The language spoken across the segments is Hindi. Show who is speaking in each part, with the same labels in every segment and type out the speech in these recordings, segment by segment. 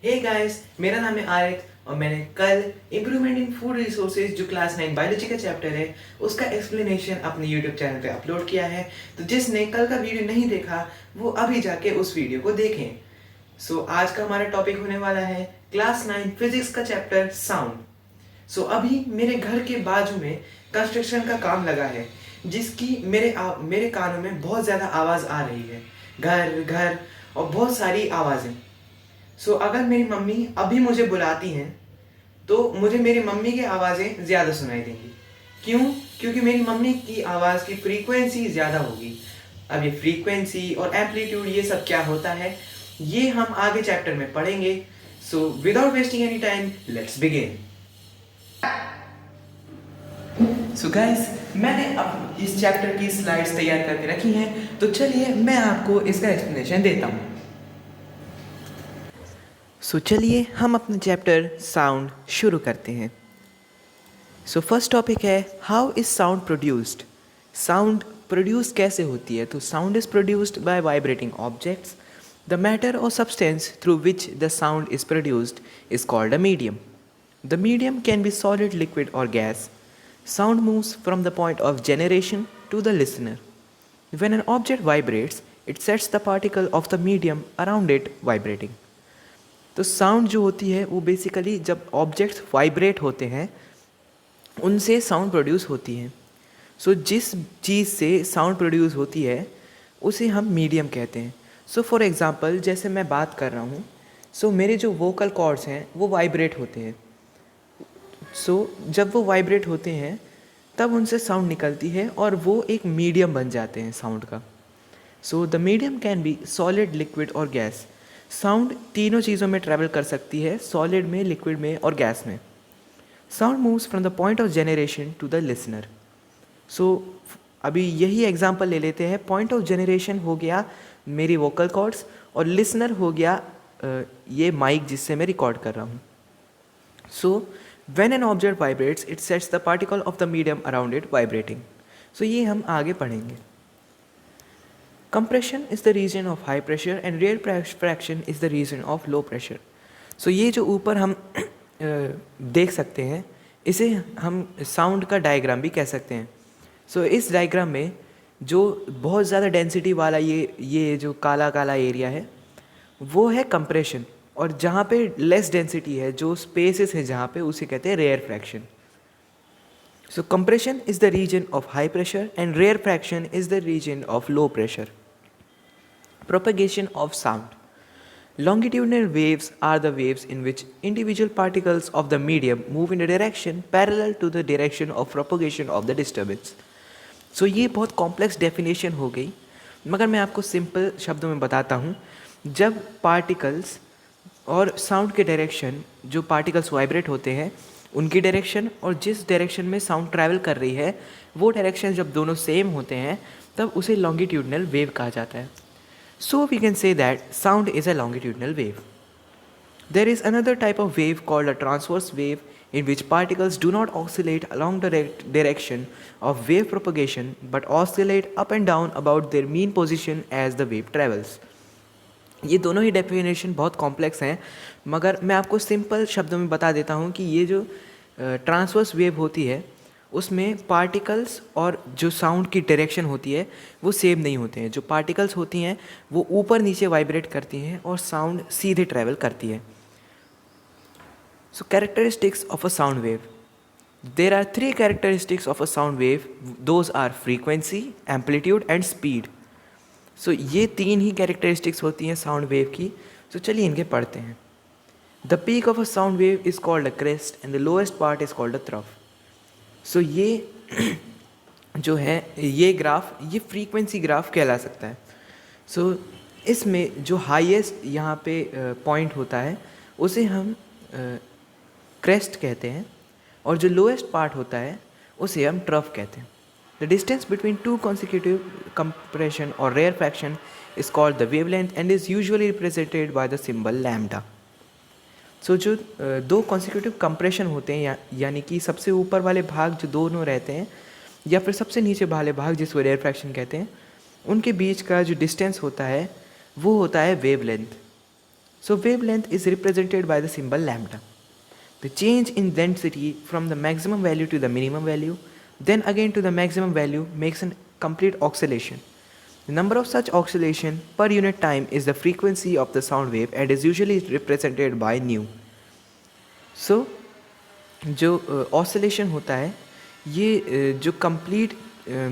Speaker 1: हे गाइस, मेरा नाम है आरिफ और मैंने कल इम्प्रूवमेंट इन फूड रिसोर्सेज जो क्लास 9 बायोलॉजी का चैप्टर है उसका एक्सप्लेनेशन अपने यूट्यूब चैनल पे अपलोड किया है। तो जिसने कल का वीडियो नहीं देखा वो अभी जाके उस वीडियो को देखें। आज का हमारा टॉपिक होने वाला है क्लास 9 फिजिक्स का चैप्टर साउंड। अभी मेरे घर के बाजू में कंस्ट्रक्शन का काम लगा है जिसकी मेरे कानों में बहुत ज़्यादा आवाज़ आ रही है, घर घर और बहुत सारी आवाज़ें। अगर मेरी मम्मी अभी मुझे बुलाती हैं तो मुझे मेरी मम्मी की आवाज़ें ज़्यादा सुनाई देंगी। क्यों? क्योंकि मेरी मम्मी की आवाज़ की फ्रीक्वेंसी ज़्यादा होगी। अब ये फ्रीक्वेंसी और एम्पलीट्यूड ये सब क्या होता है ये हम आगे चैप्टर में पढ़ेंगे। Without wasting any time let's begin. Guys, मैंने अब इस चैप्टर की स्लाइड्स तैयार करके रखी हैं, तो चलिए मैं आपको इसका एक्सप्लेनेशन देता हूँ। चलिए हम अपना चैप्टर साउंड शुरू करते हैं। फर्स्ट टॉपिक है how is sound produced. Sound produce कैसे होती है? तो sound is produced by vibrating objects. The matter और substance through which the sound is produced is called a medium. The medium can be solid, liquid और gas. Sound moves from the point of generation to the listener. When an object vibrates, it sets the particle of the medium around it vibrating. तो साउंड जो होती है वो बेसिकली जब ऑब्जेक्ट्स वाइब्रेट होते हैं उनसे साउंड प्रोड्यूस होती है। जिस चीज़ से साउंड प्रोड्यूस होती है उसे हम मीडियम कहते हैं। फॉर एग्ज़ाम्पल जैसे मैं बात कर रहा हूँ, मेरे जो वोकल कॉर्ड्स हैं वो वाइब्रेट होते हैं। जब वो वाइब्रेट होते हैं तब उनसे साउंड निकलती है और वो एक मीडियम बन जाते हैं साउंड का। The medium can be solid, liquid और गैस। साउंड तीनों चीज़ों में ट्रैवल कर सकती है, सॉलिड में, लिक्विड में और गैस में। Sound moves from the point of generation to the listener. अभी यही एग्जांपल ले लेते हैं। पॉइंट ऑफ जेनरेशन हो गया मेरी वोकल कॉर्ड्स और लिसनर हो गया ये माइक जिससे मैं रिकॉर्ड कर रहा हूँ। When an object vibrates, it sets the particle of the medium around it vibrating. ये हम आगे पढ़ेंगे। Compression is the region of high pressure and rarefaction is the region of low pressure. ये जो ऊपर हम देख सकते हैं इसे हम साउंड का डायग्राम भी कह सकते हैं। इस डायग्राम में जो बहुत ज़्यादा डेंसिटी वाला ये जो काला काला एरिया है वो है कंप्रेशन, और जहाँ पे लेस डेंसिटी है, जो स्पेसेस हैं जहाँ पे, उसे कहते हैं rarefaction. Compression is the region of high pressure and rarefaction is the region of low pressure. Propagation of sound. Longitudinal waves are the waves in which individual particles of the medium move in a direction parallel to the direction of propagation of the disturbance. ये बहुत कॉम्प्लेक्स डेफिनेशन हो गई, मगर मैं आपको सिंपल शब्दों में बताता हूँ। जब पार्टिकल्स और साउंड के डायरेक्शन, जो पार्टिकल्स वाइब्रेट होते हैं उनकी डायरेक्शन और जिस डायरेक्शन में साउंड ट्रैवल कर रही है वो डायरेक्शन जब दोनों सेम होते हैं तब उसे लॉन्गिट्यूडनल वेव कहा जाता है। We can say that sound is a longitudinal wave. There is another type of wave called a transverse wave in which particles do not oscillate along the direction of wave propagation but oscillate up and down about their mean position as the wave travels. ये दोनों ही डेफिनेशन बहुत कॉम्प्लेक्स हैं, मगर मैं आपको सिंपल शब्दों में बता देता हूँ कि ये जो ट्रांसवर्स वेव होती है उसमें पार्टिकल्स और जो साउंड की डायरेक्शन होती है वो सेम नहीं होते हैं। जो पार्टिकल्स होती हैं वो ऊपर नीचे वाइब्रेट करती हैं और साउंड सीधे ट्रैवल करती है। Characteristics of a sound wave. There are 3 characteristics of a sound wave. Those are frequency, amplitude and speed. ये 3 ही कैरेक्टरिस्टिक्स होती हैं साउंड वेव की। चलिए इनके पढ़ते हैं। The peak of a sound wave is called a crest and the lowest part is called a trough. ये जो है ये ग्राफ, ये फ्रीक्वेंसी ग्राफ कहला सकता है। इसमें जो हाईएस्ट यहाँ पे पॉइंट होता है उसे हम क्रेस्ट कहते हैं और जो लोएस्ट पार्ट होता है उसे हम ट्रफ कहते हैं। The distance between two consecutive compression or rarefaction is called the wavelength and is usually represented by the symbol lambda. जो दो consecutive compression होते हैं यानी कि सबसे ऊपर वाले भाग जो दोनों रहते हैं या फिर सबसे नीचे वाले भाग जिसको rarefaction कहते हैं, उनके बीच का जो डिस्टेंस होता है वो होता है wavelength. So wavelength is represented by the symbol lambda. The change in density from the maximum value to the minimum value, then again to the maximum value, makes a complete oscillation. The number of such oscillation per unit time is the frequency of the sound wave and is usually represented by nu. So जो ऑसिलेशन होता है ये जो complete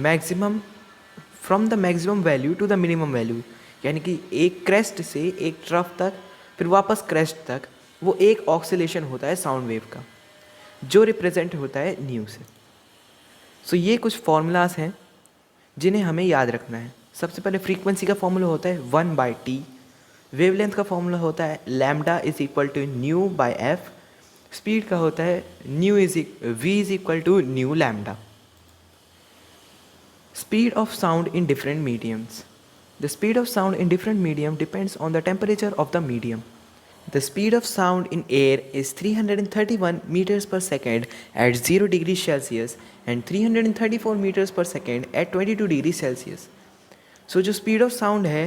Speaker 1: maximum from the maximum value to the minimum value, यानी कि एक क्रेस्ट से एक ट्रफ तक फिर वापस क्रेस्ट तक, वो एक ऑक्सीलेशन होता है साउंड वेव का जो रिप्रेजेंट होता है न्यू से. सो ये कुछ फॉर्मूलाज हैं जिन्हें हमें याद रखना है. सबसे पहले फ्रीक्वेंसी का फॉर्मूला होता है 1/t. वेवलेंथ का फॉर्मूला होता है lambda is equal to nu by F. Speed का होता है v is equal to nu lambda. Speed of sound in different mediums. The speed of sound in different medium depends on the temperature of the medium. The speed of sound in air is 331 meters per second at 0 degrees Celsius and 334 meters per second at 22 degrees Celsius. So जो speed of sound है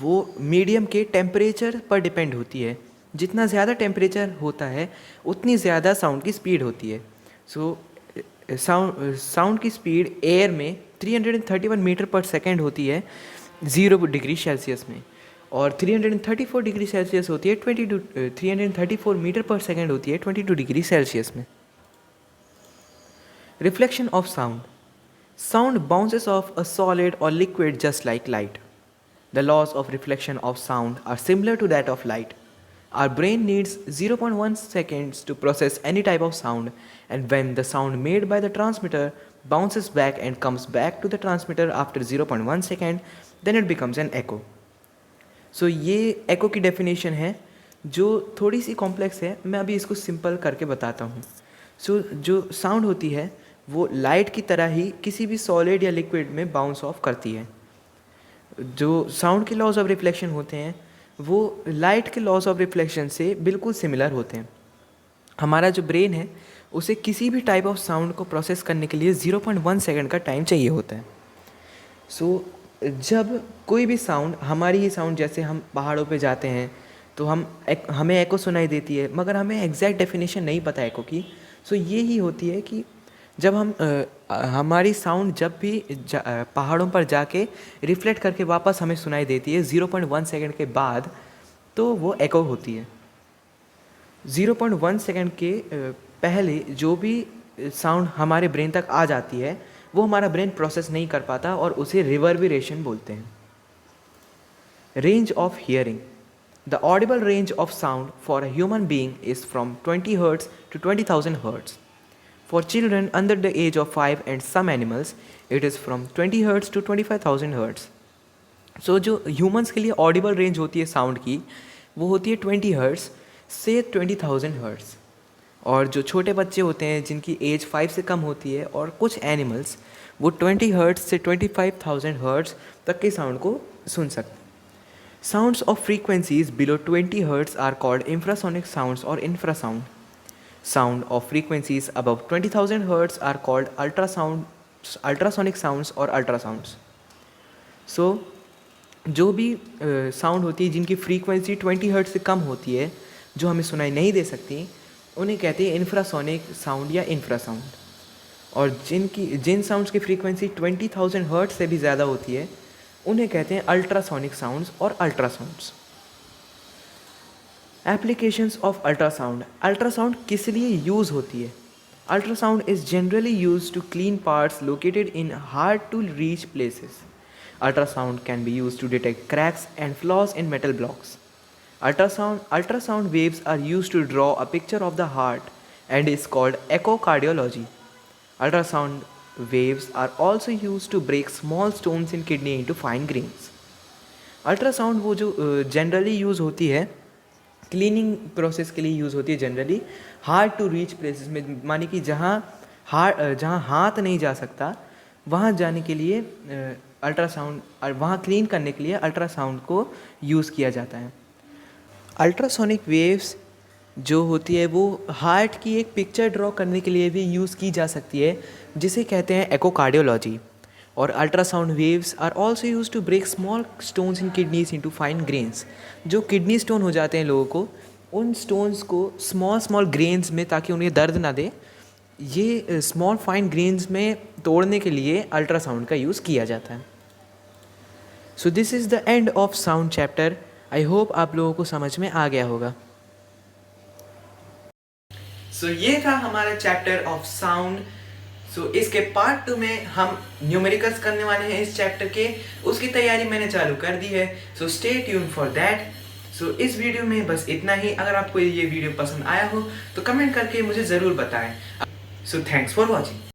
Speaker 1: वो medium के temperature पर depend होती है. जितना ज़्यादा temperature होता है उतनी ज़्यादा sound की speed होती है. So साउंड की स्पीड एयर में 331 मीटर पर सेकेंड होती है 0 डिग्री सेल्सियस में, और 334 डिग्री सेल्सियस होती है 334 मीटर पर सेकेंड होती है 22 डिग्री सेल्सियस में. Reflection of sound. Sound bounces off a solid और liquid just like light. The laws of reflection of sound are similar to that of light. Our brain needs 0.1 seconds to process any type of sound, and when the sound made by the transmitter bounces back and comes back to the transmitter after 0.1 second, then it becomes an echo. So ये echo की definition है जो थोड़ी सी complex है. मैं अभी इसको simple करके बताता हूँ. So जो sound होती है वो light की तरह ही किसी भी solid या liquid में bounce off करती है. जो sound के laws of reflection होते हैं वो लाइट के लॉस ऑफ रिफ्लेक्शन से बिल्कुल सिमिलर होते हैं. हमारा जो ब्रेन है उसे किसी भी टाइप ऑफ साउंड को प्रोसेस करने के लिए 0.1 सेकंड का टाइम चाहिए होता है. सो जब कोई भी साउंड, हमारी ही साउंड, जैसे हम पहाड़ों पे जाते हैं तो हमें एको सुनाई देती है मगर हमें एग्जैक्ट डेफिनेशन नहीं पता एको की. सो ये ही होती है कि जब हमारी साउंड जब भी पहाड़ों पर जाके रिफ्लेक्ट करके वापस हमें सुनाई देती है 0.1 सेकंड के बाद, तो वो एको होती है. 0.1 सेकंड के पहले जो भी साउंड हमारे ब्रेन तक आ जाती है वो हमारा ब्रेन प्रोसेस नहीं कर पाता और उसे रिवर्बरेशन बोलते हैं. Range of hearing. The audible range of sound for a human being is from 20 hertz to 20,000 hertz. For children under the age of 5 and some animals, it is from 20 Hz to 25,000 Hz. So जो humans के लिए audible range होती है sound की वो होती है 20 Hz से 20,000 Hz. और जो छोटे बच्चे होते हैं जिनकी एज 5 से कम होती है और कुछ एनिमल्स वो 20 Hz से 25,000 Hz तक के साउंड को सुन सकते हैं. Sounds of frequencies below 20 Hz are called infrasonic sounds or infrasound. Sound of frequencies above 20,000 Hz are called ultrasonic sounds or ultrasounds. So जो भी साउंड होती है जिनकी फ्रीक्वेंसी 20 हर्ट्ज से कम होती है, जो हमें सुनाई नहीं दे सकती, उन्हें कहते हैं इंफ्रासोनिक साउंड या इंफ्रासाउंड. और जिन साउंड्स की फ्रीक्वेंसी 20,000 हर्ट्ज से भी ज़्यादा होती है उन्हें कहते हैं अल्ट्रासोनिक साउंड्स और ultrasounds. Applications of ultrasound. Ultrasound किस लिए यूज़ होती है? Ultrasound is generally use to clean parts located in hard to reach places. Ultrasound can be use to detect cracks and flaws in metal blocks. Ultrasound waves are used to draw a picture of the heart and is called echocardiology. Ultrasound waves are also used to break small stones in kidney into fine grains. Ultrasound वो जो जनरली यूज़ होती है क्लीनिंग प्रोसेस के लिए यूज़ होती है, generally hard to reach places में, मानी कि जहाँ हाथ नहीं जा सकता वहाँ जाने के लिए अल्ट्रासाउंड, वहाँ क्लीन करने के लिए अल्ट्रासाउंड को यूज़ किया जाता है. अल्ट्रासोनिक वेव्स जो होती है वो हार्ट की एक पिक्चर ड्रॉ करने के लिए भी यूज़ की जा सकती है जिसे कहते हैं एकोकार्डियोलॉजी. और ultrasound waves are also use to break small stones in kidneys into fine grains. जो किडनी स्टोन हो जाते हैं लोगों को, उन स्टोन्स को स्मॉल स्मॉल ग्रेन्स में, ताकि उन्हें दर्द ना दे, ये स्मॉल फाइन ग्रेन्स में तोड़ने के लिए अल्ट्रासाउंड का यूज़ किया जाता है। So this is the end of sound chapter. I hope आप लोगों को समझ में आ गया होगा। सो ये था हमारा चैप्टर ऑफ साउंड। सो इसके पार्ट 2 में हम न्यूमेरिकल्स करने वाले हैं इस चैप्टर के। उसकी तैयारी मैंने चालू कर दी है, so stay tune for that. So इस वीडियो में बस इतना ही। अगर आपको ये वीडियो पसंद आया हो तो कमेंट करके मुझे ज़रूर बताएं। So thanks for watching.